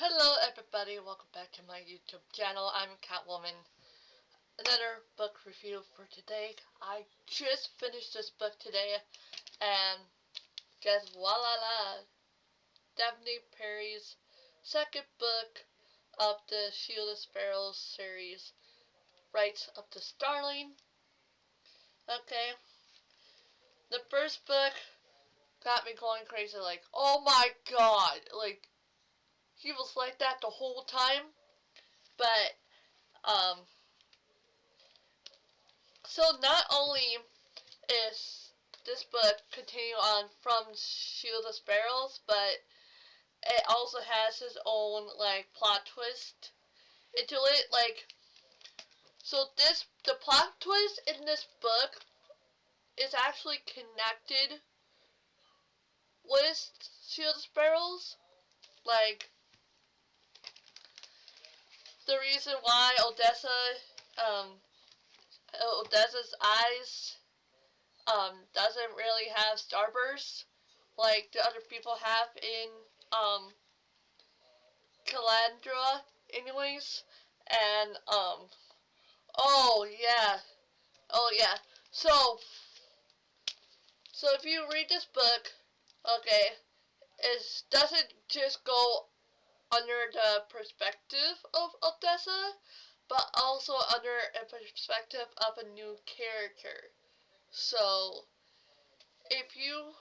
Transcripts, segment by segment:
Hello everybody, welcome back to my YouTube channel. I'm Catwoman. Another book review for today. I just finished this book today, and guess voila la, Devney Perry's second book of the Shield of Sparrows series, Rites of the Starling. Okay, the first book got me going crazy, like, oh my god, like, he was like that the whole time, but, so not only is this book continue on from Shield of Sparrows, but it also has his own like plot twist into it. Like, so the plot twist in this book is actually connected with Shield of Sparrows. Like, the reason why Odessa's eyes doesn't really have starbursts like the other people have in Calandra anyways. And oh yeah, oh yeah. So if you read this book, okay, it doesn't just go under the perspective of Odessa, but also under a perspective of a new character. So if you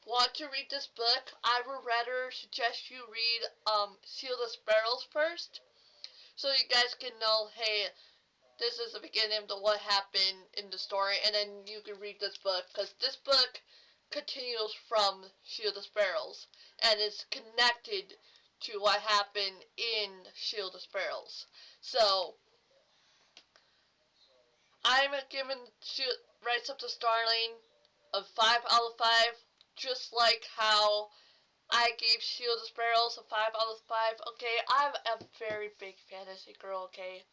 want to read this book, I would rather suggest you read Seal the Sparrows first, so you guys can know, hey, this is the beginning of what happened in the story, and then you can read this book, because this book continues from Shield of Sparrows, and is connected to what happened in Shield of Sparrows. So, I'm giving Rites of the Starling a 5 out of 5, just like how I gave Shield of Sparrows a 5 out of 5. Okay, I'm a very big fantasy girl, okay?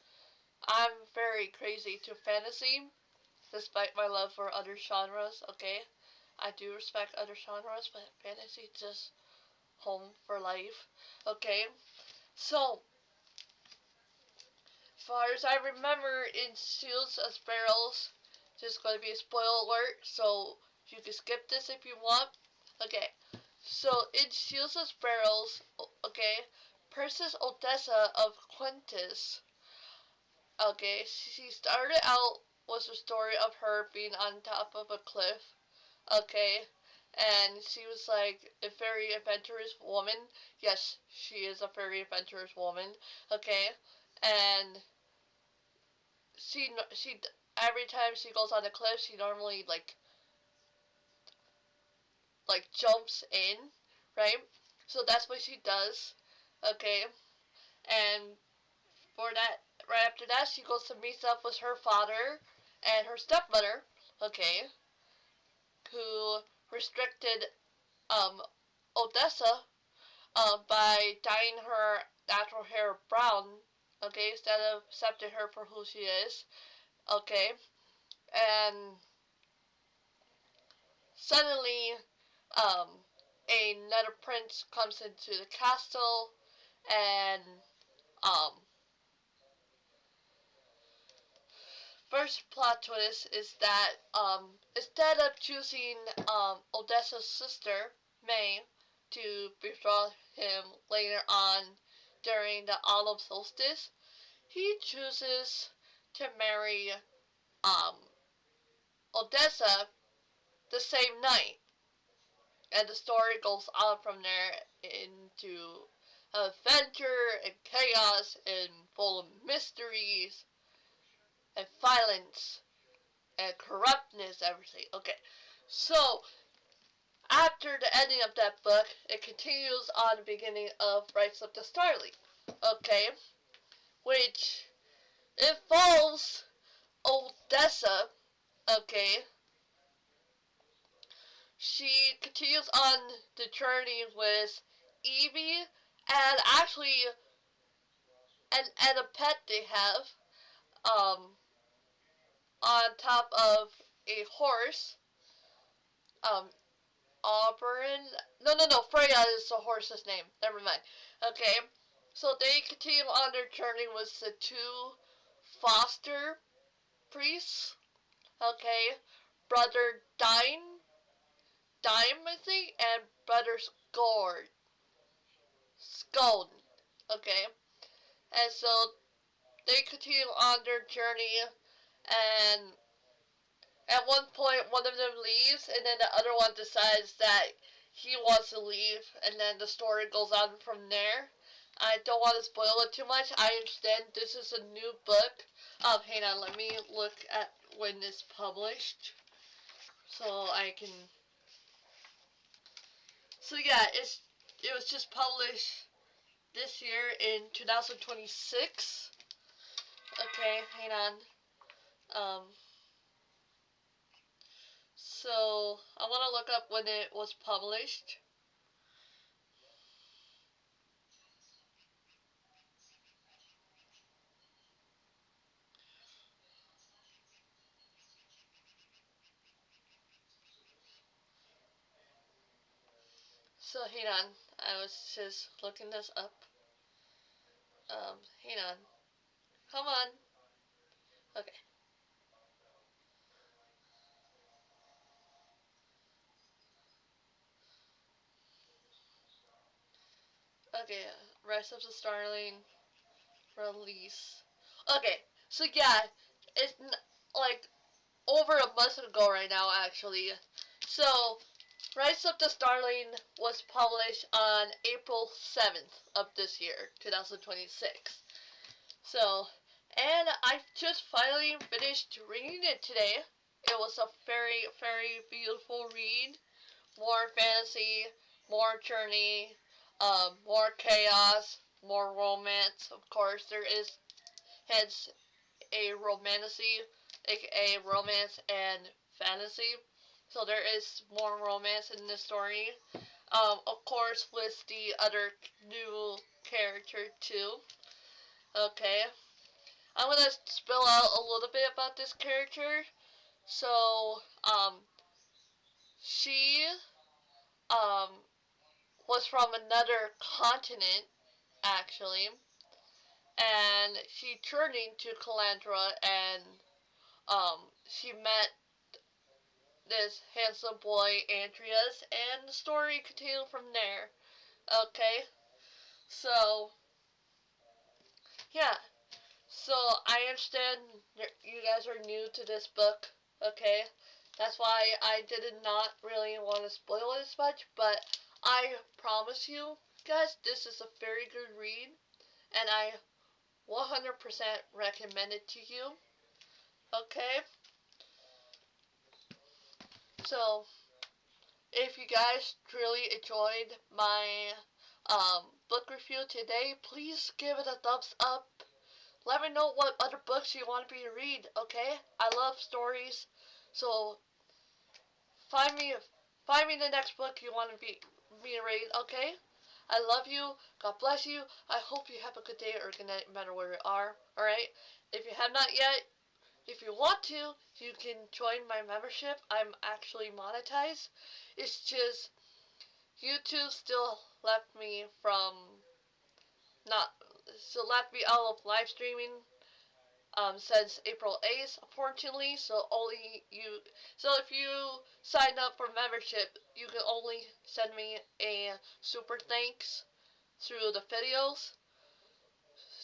I'm very crazy to fantasy, despite my love for other genres, okay? I do respect other genres, but fantasy just home for life, okay? So, as far as I remember in Shields of Sparrows, this is going to be a spoiler alert, so you can skip this if you want. Okay, so in Shields of Sparrows, okay, Princess Odessa of Quintus, okay, she started out was a story of her being on top of a cliff, okay, and she was like a very adventurous woman. Yes, she is a very adventurous woman, okay, and she every time she goes on a cliff, she normally like jumps in, right? So that's what she does, okay, and for that, right after that, she goes to meet up with her father and her stepmother, okay, who restricted um Odessa by dyeing her natural hair brown, okay, instead of accepting her for who she is, okay, and suddenly um another prince comes into the castle, and um first plot twist is that instead of choosing Odessa's sister, May, to befriend him later on during the autumn solstice, he chooses to marry um, Odessa the same night. And the story goes on from there into adventure and chaos and full of mysteries and violence and corruptness, everything. Okay, so after the ending of that book, it continues on the beginning of Rites of the Starling. Okay, which involves Odessa. Okay, she continues on the journey with Evie, and actually, and a pet they have, um, on top of a horse, um, Auburn. No. Freya is the horse's name. Never mind. Okay. So they continue on their journey with the two foster priests. Okay. Brother Dime, I think, and Brother Scone. Okay. And so they continue on their journey, and at one point one of them leaves, and then the other one decides that he wants to leave, and then the story goes on from there. I don't want to spoil it too much. I understand this is a new book. Hang on, let me look at when it's published, so I can. So yeah, it was just published this year in 2026. Okay, hang on. Um, so I want to look up when it was published. So hang on, I was just looking this up. Hang on, come on. Okay, okay. Rise of the Starling release. Okay, so yeah, it's like over a month ago right now, actually. So Rise of the Starling was published on April 7th of this year, 2026. So, and I just finally finished reading it today. It was a very, very beautiful read. More fantasy, more journey, more chaos, more romance. Of course, there is hence a romancy, aka romance and fantasy. So there is more romance in this story. Of course, with the other new character too. Okay, I'm gonna spill out a little bit about this character. So, she um was from another continent actually, and she journeyed to Calandra, and she met this handsome boy Andreas, and the story continued from there. Okay, so yeah, so I understand you guys are new to this book. Okay, that's why I did not really want to spoil it as much, but I promise you guys, this is a very good read, and I 100% recommend it to you. Okay, so if you guys truly enjoyed my book review today, please give it a thumbs up. Let me know what other books you want me to read, okay? I love stories, so find me find me the next book you want me to read, okay? I love you. God bless you. I hope you have a good day or good night, no matter where you are. Alright? If you have not yet, if you want to, you can join my membership. I'm actually monetized. It's just YouTube still left me from not still left me out of live streaming since April 8th, unfortunately. So only you. So if you sign up for membership, you can only send me a super thanks through the videos.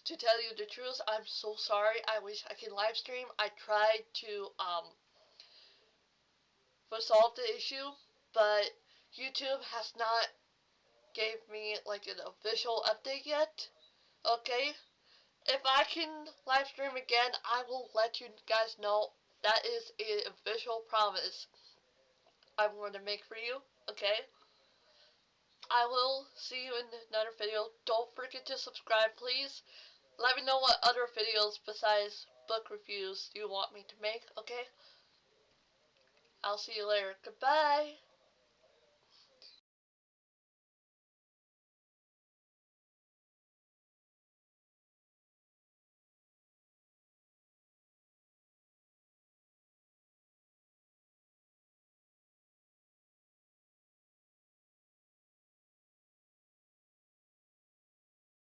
To tell you the truth, I'm so sorry. I wish I could live stream. I tried to resolve the issue, but YouTube has not gave me like an official update yet. Okay, if I can live stream again, I will let you guys know. That is an official promise I'm going to make for you. Okay, I will see you in another video. Don't forget to subscribe, please. Let me know what other videos besides book reviews you want me to make. Okay, I'll see you later. Goodbye.